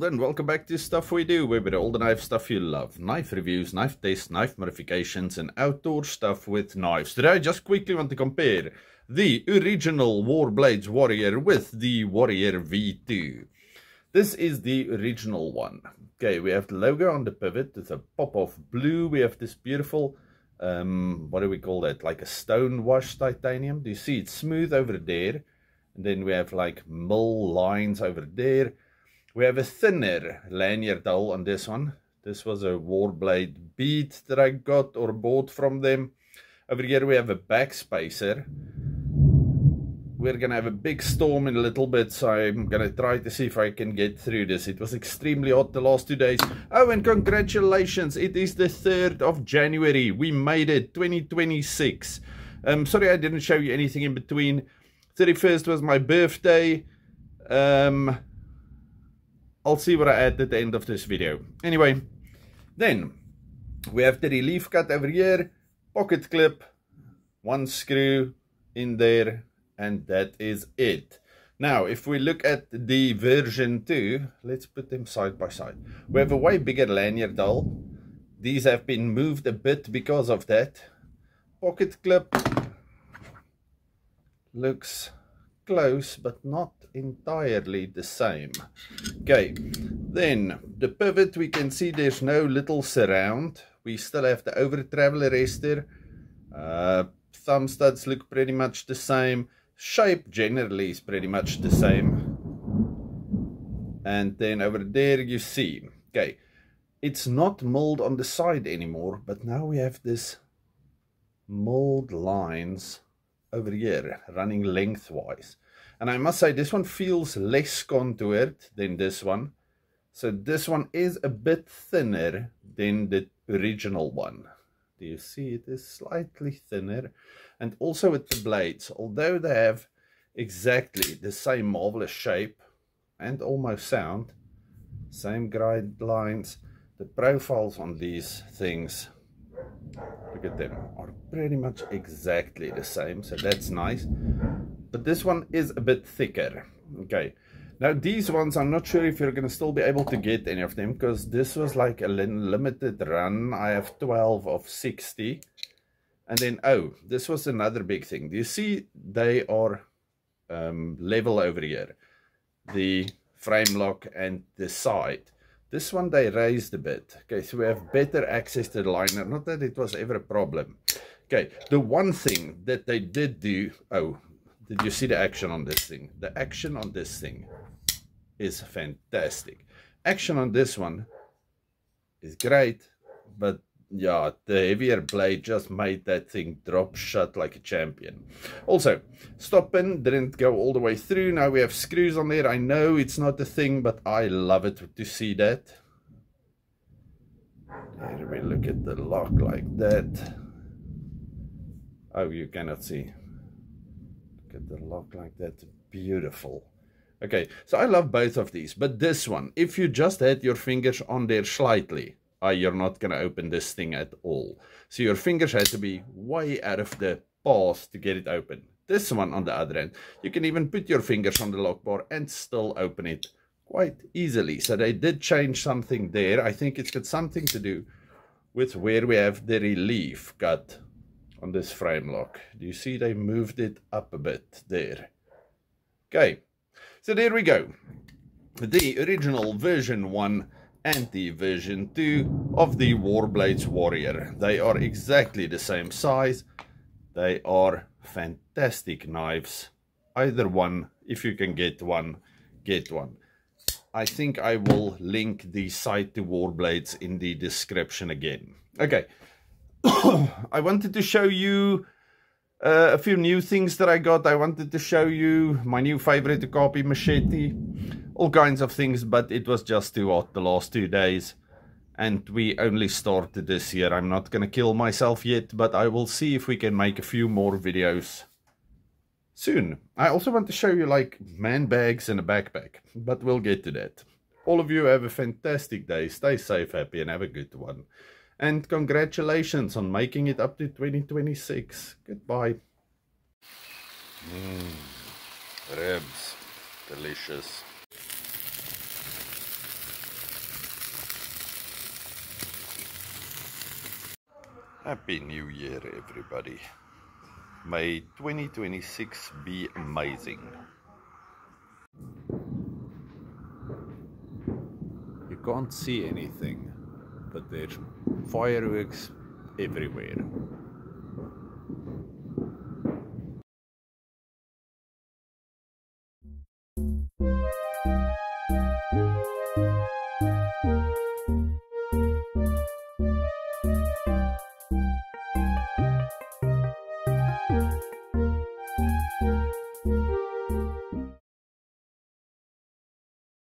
then, welcome back to Stuff We Do, where we do all the knife stuff you love. Knife reviews, knife tests, knife modifications, and outdoor stuff with knives. Today I just quickly want to compare the original Warblades Warrior with the Warrior V2. This is the original one. Okay, we have the logo on the pivot. It's a pop of blue. We have this beautiful, what do we call that? Like a stone wash titanium. Do you see it's smooth over there? And then we have like mill lines over there. We have a thinner lanyard hole on this one. This was a Warblade bead that I got or bought from them. Over here we have a back spacer. We're going to have a big storm in a little bit, so I'm going to try to see if I can get through this. It was extremely hot the last 2 days. Oh, and congratulations, it is the 3rd of January. We made it, 2026. Sorry I didn't show you anything in between. 31st was my birthday. I'll see what I add at the end of this video. Anyway, then we have the relief cut over here, pocket clip, one screw in there, and that is it. Now, if we look at the version 2, let's put them side by side. We have a way bigger lanyard hole. These have been moved a bit because of that. Pocket clip looks close, but not entirely the same. Okay, then the pivot, we can see there's no little surround. We still have the over travel arrestor. Thumb studs look pretty much the same. Shape generally is pretty much the same. And then over there you see, okay, it's not milled on the side anymore, but now we have this milled lines over here running lengthwise. And I must say, this one feels less contoured than this one. So this one is a bit thinner than the original one. Do you see? It is slightly thinner. And also with the blades, although they have exactly the same marvelous shape and almost sound, same guidelines, the profiles on these things, look at them, are pretty much exactly the same. So that's nice. But this one is a bit thicker. Okay, now these ones, I'm not sure if you're going to still be able to get any of them, because this was like a limited run. I have 12 of 60. And then, oh, this was another big thing. Do you see they are level over here? The frame lock and the side. This one they raised a bit. Okay, so we have better access to the liner. Not that it was ever a problem. Okay, the one thing that they did do, oh, did you see the action on this thing? The action on this thing is fantastic. Action on this one is great, but yeah, the heavier blade just made that thing drop shut like a champion. Also, stop pin didn't go all the way through. Now we have screws on there. I know it's not a thing, but I love it to see that. There we look at the lock like that. Oh, you cannot see. Look at the lock like that. Beautiful. Okay, so I love both of these, but this one, if you just had your fingers on there slightly, you're not going to open this thing at all. So your fingers had to be way out of the path to get it open. This one, on the other hand, you can even put your fingers on the lock bar and still open it quite easily. So they did change something there. I think it's got something to do with where we have the relief cut on this frame lock. Do you see they moved it up a bit there? Okay, so there we go. The original version 1 and the version 2 of the Warblades Warrior. They are exactly the same size. They are fantastic knives. Either one, if you can get one, get one. I think I will link the site to Warblades in the description again. Okay. I wanted to show you a few new things that I got. I wanted to show you my new favorite Okapi machete, all kinds of things, but it was just too hot the last 2 days, and we only started this year. I'm not gonna kill myself yet, but I will see if we can make a few more videos soon. I also want to show you like man bags and a backpack, but we'll get to that. All of you have a fantastic day. Stay safe, happy, and have a good one. And congratulations on making it up to 2026. Goodbye. Ribs. Delicious. Happy New Year, everybody. May 2026 be amazing. You can't see anything, but there's fireworks everywhere.